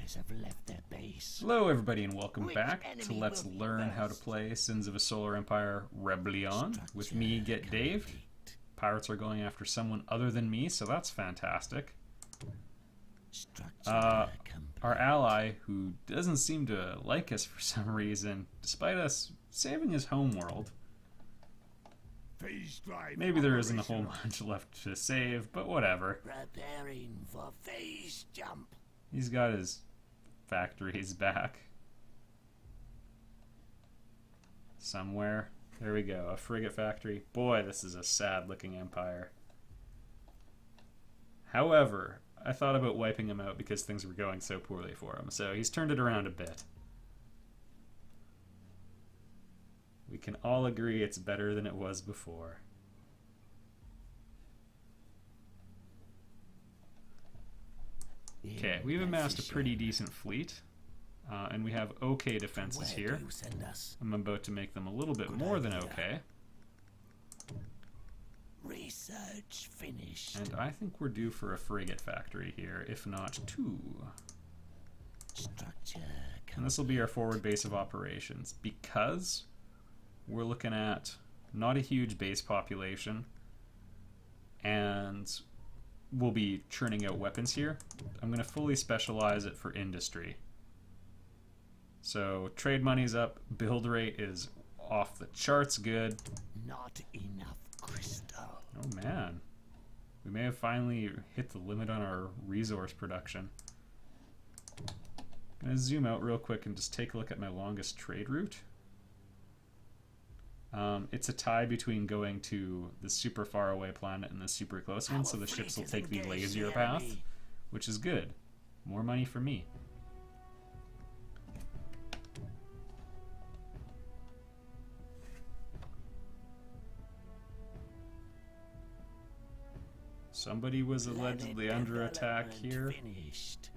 allies have left their base. Hello everybody and welcome Which back to enemy Let's will be Learn How to first? Play Sins of a Solar Empire Rebellion with me, Get Dave. Complete. Pirates are going after someone other than me, so that's fantastic. Structure complete. Our ally, who doesn't seem to like us for some reason, despite us saving his homeworld. Phase drive Maybe there isn't a whole operational. bunch left to save, but whatever. Preparing for phase jump. He's got his factories back. Somewhere. There we go, a frigate factory. Boy, this is a sad looking empire. However, I thought about wiping him out because things were going so poorly for him, so he's turned it around a bit. We can all agree it's better than it was before. Okay, we've amassed a pretty decent fleet, and we have okay defenses Where here. do you send us? I'm about to make them a little bit Good more than idea. okay, Research finished. and I think we're due for a frigate factory here, if not two. Structure And this will be our forward base of operations, because we're looking at not a huge base population, and we'll be churning out weapons here. I'm going to fully specialize it for industry. So trade money's up, build rate is off the charts good. Not enough crystal. Oh man, we may have finally hit the limit on our resource production. I'm gonna zoom out real quick and just take a look at my longest trade route. It's a tie between going to the super far away planet and the super close one, Our so the ships will fleet take the is lazier engaged, path, enemy. which is good. More money for me. Somebody was allegedly Planet under attack development here. Finished.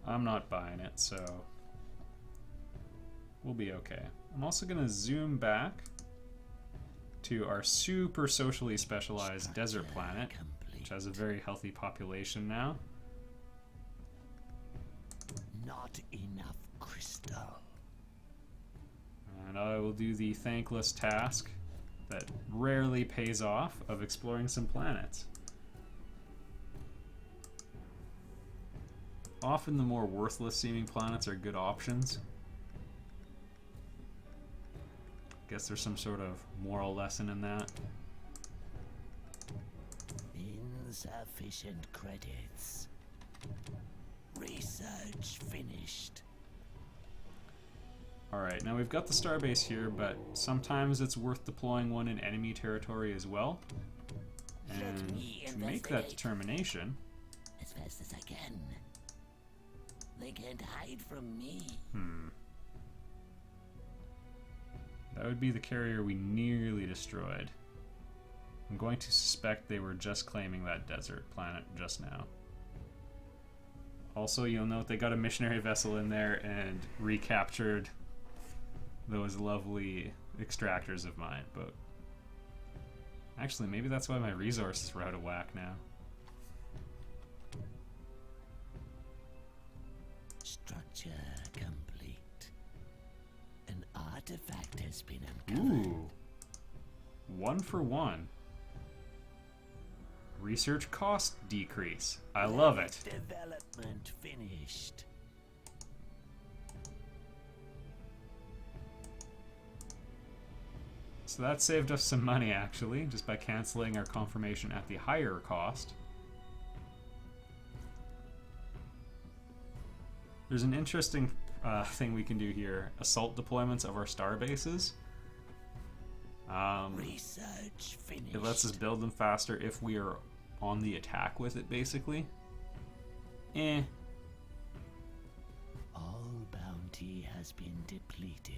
I'm not buying it, so we'll be okay. I'm also going to zoom back to our super socially specialized desert Structure planet, complete. which has a very healthy population now. Not enough crystal. And I will do the thankless task that rarely pays off of exploring some planets. Often the more worthless seeming planets are good options. Guess there's some sort of moral lesson in that. Insufficient credits. Research finished. Alright, now we've got the starbase here, but sometimes it's worth deploying one in enemy territory as well. And me to make that investigate. determination, As fast as I can. They can't hide from me. that would be the carrier we nearly destroyed. I'm going to suspect they were just claiming that desert planet just now. Also, you'll note they got a missionary vessel in there and recaptured those lovely extractors of mine, but actually maybe that's why my resources were out of whack now. Structure complete. An artifact has been uncovered. Ooh. 1 for 1. Research cost decrease. I love it. Development finished. So that saved us some money actually, just by canceling our confirmation at the higher cost. There's an interesting thing we can do here. Assault deployments of our star bases. Research finished. It lets us build them faster if we are on the attack with it, basically. All bounty has been depleted.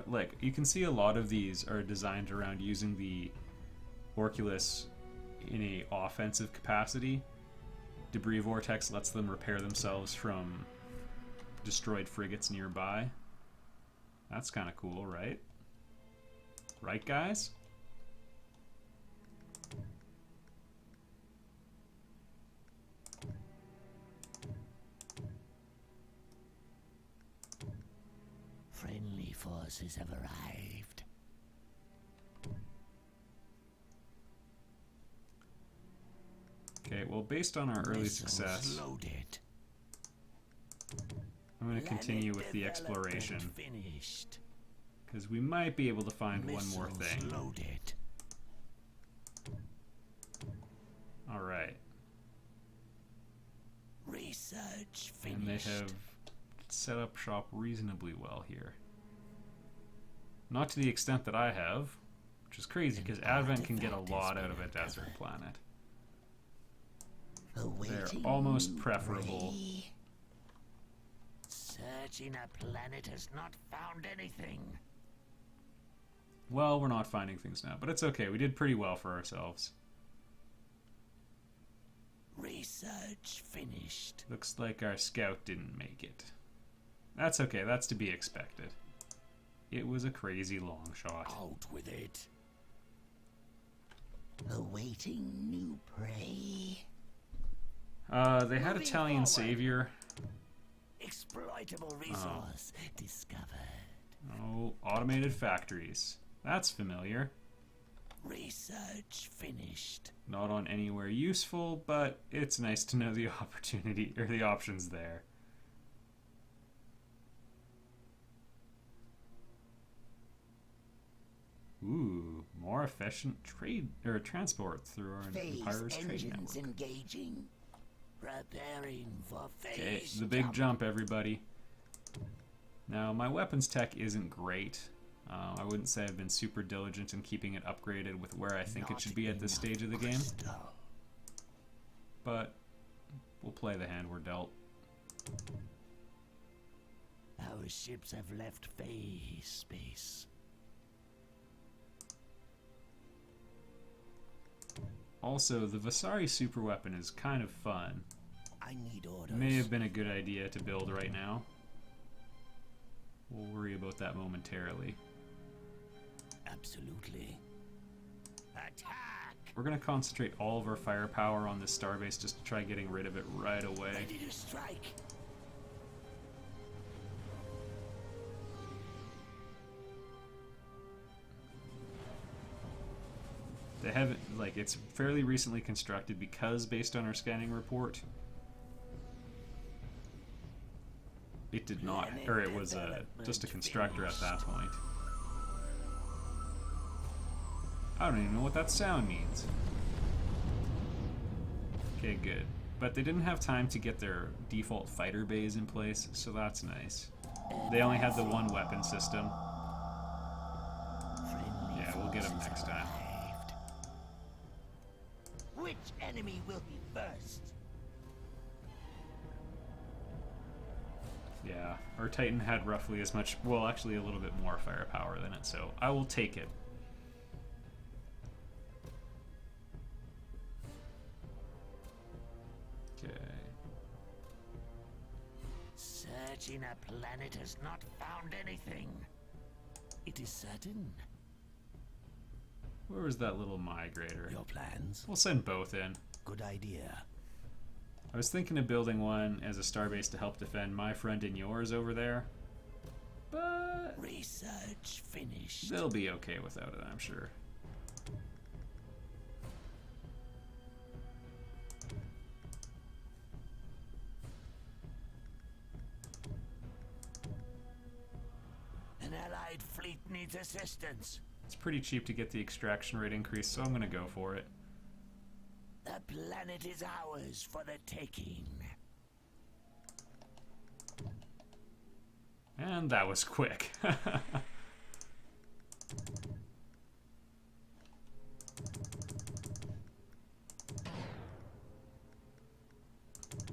Like, you can see a lot of these are designed around using the Orculus in a offensive capacity. Debris Vortex lets them repair themselves from destroyed frigates nearby. That's kind of cool, right? Right, guys? forces have arrived. Okay, well, based on our early Missiles success, loaded. I'm going to continue with the Planet exploration, development finished. because we might be able to find one more Missiles thing. loaded. Alright, Research and they finished. have set up shop reasonably well here. Not to the extent that I have, which is crazy, because Advent can get a lot out of a desert planet. They're Awaiting almost new preferable. prey. Searching a planet has not found anything. Well, we're not finding things now, but it's okay. We did pretty well for ourselves. Research finished. Looks like our scout didn't make it. That's okay. That's to be expected. It was a crazy long shot. Out with it. Awaiting new prey. They had Moving Italian forward. savior. Exploitable resource discovered. Oh, automated factories. That's familiar. Research finished. Not on anywhere useful, but it's nice to know the opportunity or the options there. Ooh, more efficient trade or transport through our Phase Empire's trade engines network. engaging. Preparing for Okay, phase the big jump, everybody. Now, my weapons tech isn't great. I wouldn't say I've been super diligent in keeping it upgraded with where I think it should be at this stage of the game. Crystal. But we'll play the hand we're dealt. Our ships have left phase space. Also, the Vasari superweapon is kind of fun. I need orders. May have been a good idea to build right now. We'll worry about that momentarily. Absolutely. Attack! We're going to concentrate all of our firepower on this starbase just to try getting rid of it right away. Ready to strike. They haven't, like, it's fairly recently constructed because, based on our scanning report, it did not, or it was just a constructor at that point. I don't even know what that sound means. Okay, good. But they didn't have time to get their default fighter bays in place, so that's nice. They only had the one weapon system. Friendly Yeah, we'll get 'em forces next time. arrived. Which enemy will be first? Yeah, our Titan had roughly as much, well, actually a little bit more firepower than it, so I will take it. Okay. Searching a planet has not found anything. It is certain. Where was that little migrator? Your plans? We'll send both in. Good idea. I was thinking of building one as a starbase to help defend my friend and yours over there, but Research finished. they'll be okay without it, I'm sure. An allied fleet needs assistance. It's pretty cheap to get the extraction rate increase, so I'm gonna go for it. The planet is ours for the taking. And that was quick.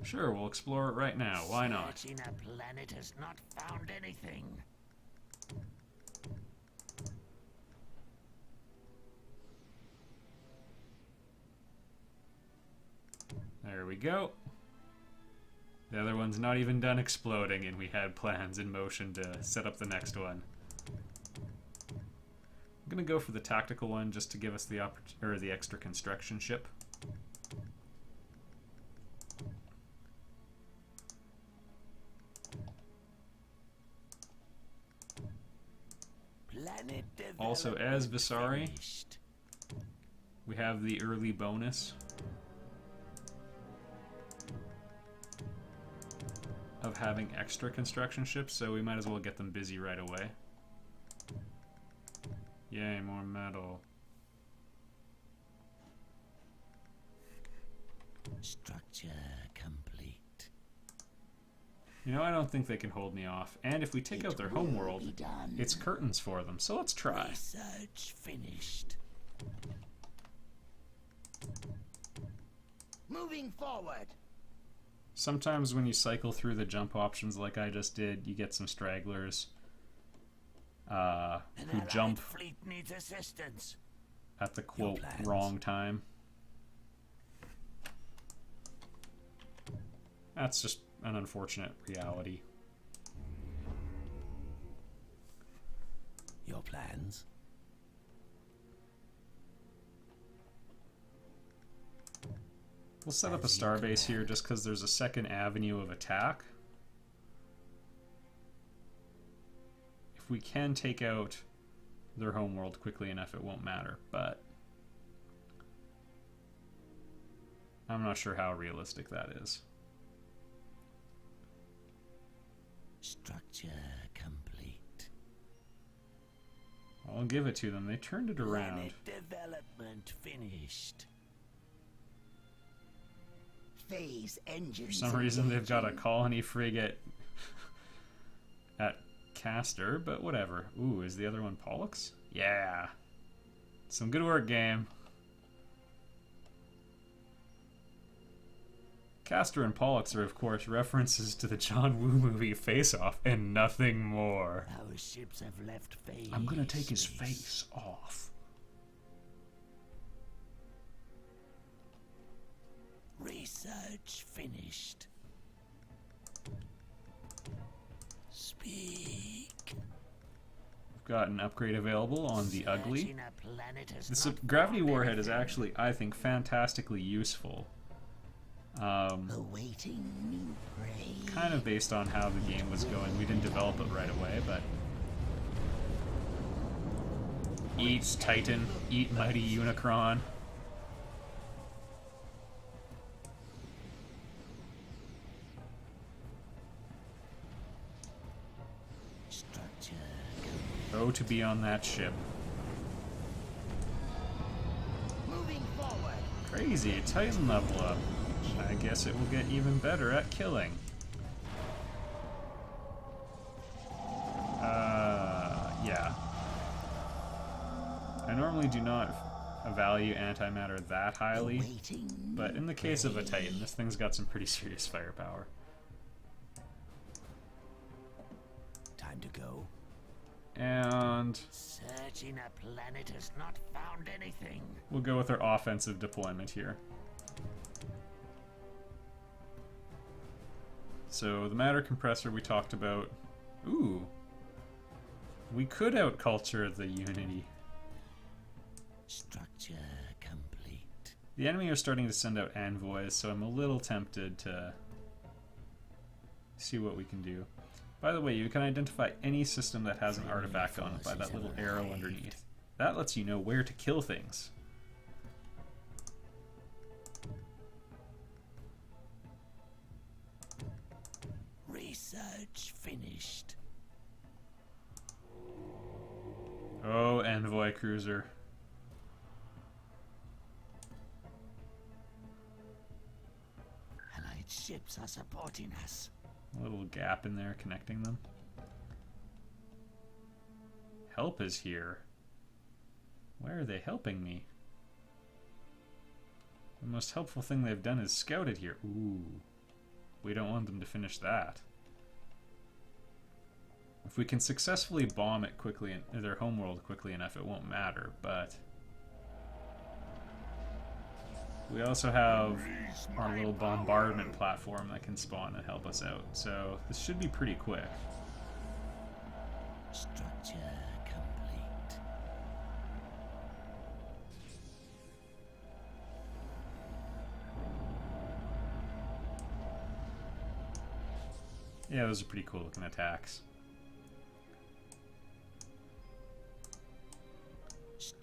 Sure, we'll explore it right now. Why not? Searching a planet has not found anything. There we go. The other one's not even done exploding, and we had plans in motion to set up the next one. I'm gonna go for the tactical one just to give us the the extra construction ship. Also, as Vasari, Finished. we have the early bonus of having extra construction ships, so we might as well get them busy right away. Yay, more metal. Structure complete. You know, I don't think they can hold me off. And if we take out their homeworld, it's curtains for them, so let's try. Research finished. Moving forward. Sometimes when you cycle through the jump options like I just did, you get some stragglers who jump Fleet needs assistance. at the quote wrong time. That's just an unfortunate reality. Your plans? We'll set up a starbase here just because there's a second avenue of attack. If we can take out their homeworld quickly enough, it won't matter, but I'm not sure how realistic that is. Structure complete. I'll give it to them. They turned it around. Planet development finished. Phase engines. For some reason, they've got a colony frigate at Castor, but whatever. Ooh, is the other one Pollux? Yeah. Some good work, game. Castor and Pollux are, of course, references to the John Woo movie Face Off and nothing more. Our ships have left phase. I'm gonna take his face off. Research finished. Speak. We've got an upgrade available on the Ugly. Searching a planet has This not gravity found warhead is anything. actually, I think, fantastically useful. Awaiting new prey. Kind of based on how the game was going. We didn't develop it right away, but... Eat Titan, eat Mighty Unicron. Structure. Oh, to be on that ship. Moving forward. Crazy, Titan level up. I guess it will get even better at killing. Yeah. I normally do not value antimatter that highly, Awaiting but in the case of a Titan, this thing's got some pretty serious firepower. time to go. And Searching a planet has not found anything. we'll go with our offensive deployment here. So the matter compressor we talked about. Ooh. We could outculture the Unity. Structure complete. The enemy are starting to send out envoys, so I'm a little tempted to see what we can do. By the way, you can identify any system that has an artifact on it by that little arrow underneath. That lets you know where to kill things. Research finished. Oh, envoy cruiser. Allied ships are supporting us. A little gap in there connecting them. Help is here. Where are they helping me? The most helpful thing they've done is scouted here. Ooh. We don't want them to finish that. If we can successfully bomb it quickly, their homeworld quickly enough, it won't matter, but... we also have our little bombardment platform that can spawn and help us out, so this should be pretty quick. Structure complete. Yeah, those are pretty cool looking attacks.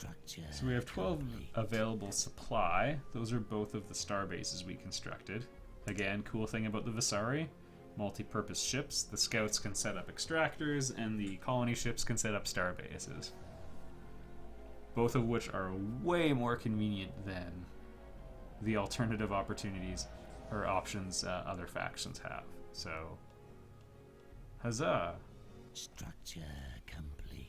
Structure. So we have 12 available supply. Those are both of the star bases we constructed. Again, cool thing about the Vasari, multi-purpose ships. The scouts can set up extractors, and the colony ships can set up star bases. Both of which are way more convenient than the alternative opportunities or options other factions have. So, huzzah! Structure complete.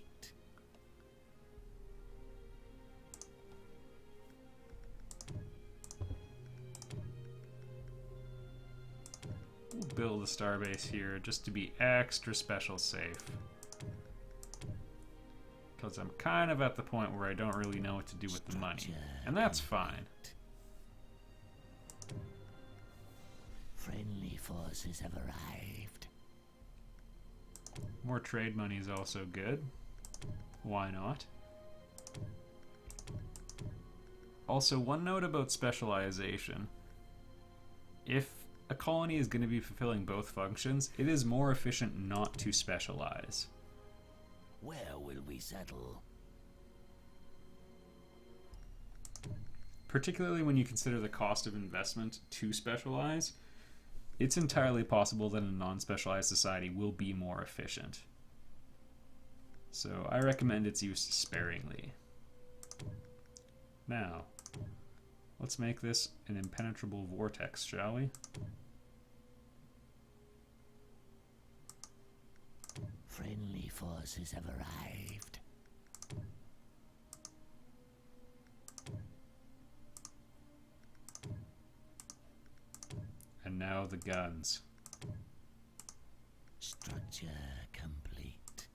We'll build a starbase here just to be extra special safe. Because I'm kind of at the point where I don't really know what to do with the money. And that's fine. Friendly forces have arrived. More trade money is also good. Why not? Also, one note about specialization. If a colony is going to be fulfilling both functions, it is more efficient not to specialize. Where will we settle? Particularly when you consider the cost of investment to specialize, it's entirely possible that a non-specialized society will be more efficient. So I recommend its use sparingly. Now, let's make this an impenetrable vortex, shall we? Friendly forces have arrived. And now the guns. Structure complete.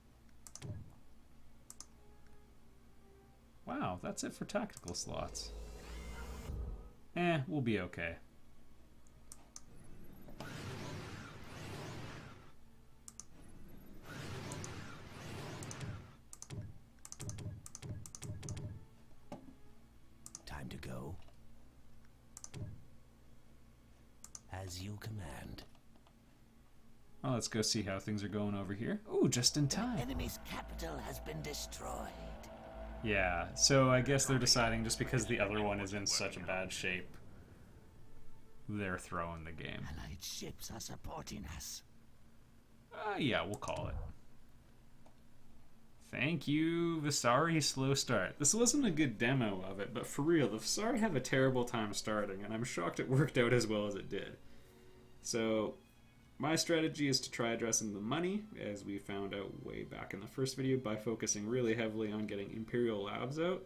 Wow, that's it for tactical slots. We'll be okay. Time to go. As you command. Well, let's go see how things are going over here. Ooh, just in time. Enemy's capital has been destroyed. Yeah, so I guess they're deciding just because the other one is in such a bad shape, they're throwing the game. Allied ships are supporting us. Yeah, we'll call it. Thank you, Vasari. Slow start. This wasn't a good demo of it, but for real, the Vasari have a terrible time starting, and I'm shocked it worked out as well as it did. So, my strategy is to try addressing the money, as we found out way back in the first video, by focusing really heavily on getting Imperial Labs out,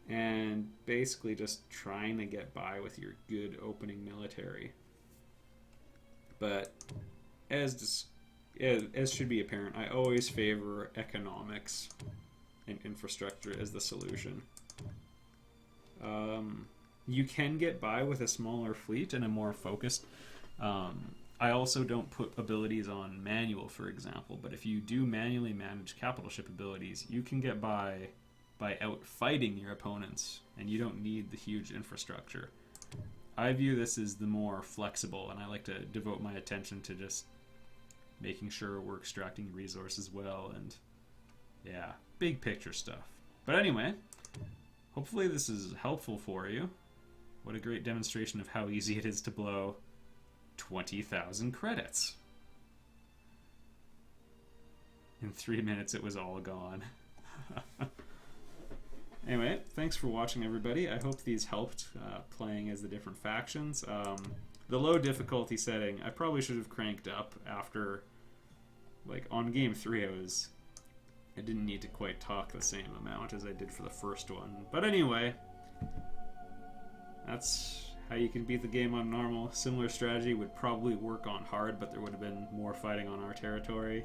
and basically just trying to get by with your good opening military. But, as should be apparent, I always favor economics and infrastructure as the solution. You can get by with a smaller fleet and a more focused. I also don't put abilities on manual, for example, but if you do manually manage capital ship abilities, you can get by outfighting your opponents, and you don't need the huge infrastructure. I view this as the more flexible, and I like to devote my attention to just making sure we're extracting resources well, and yeah, big picture stuff. But anyway, hopefully this is helpful for you. What a great demonstration of how easy it is to blow 20,000 credits. In 3 minutes it was all gone. Anyway, thanks for watching, everybody. I hope these helped playing as the different factions. The low difficulty setting I probably should have cranked up after, like, on game 3 I didn't need to quite talk the same amount as I did for the first one. But anyway, that's how you can beat the game on normal. Similar strategy would probably work on hard, but there would have been more fighting on our territory.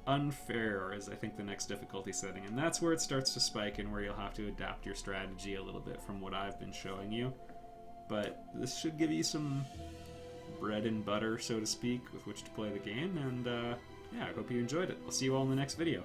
Unfair is, I think, the next difficulty setting, and that's where it starts to spike and where you'll have to adapt your strategy a little bit from what I've been showing you. But this should give you some bread and butter, so to speak, with which to play the game, and yeah, I hope you enjoyed it. I'll see you all in the next video.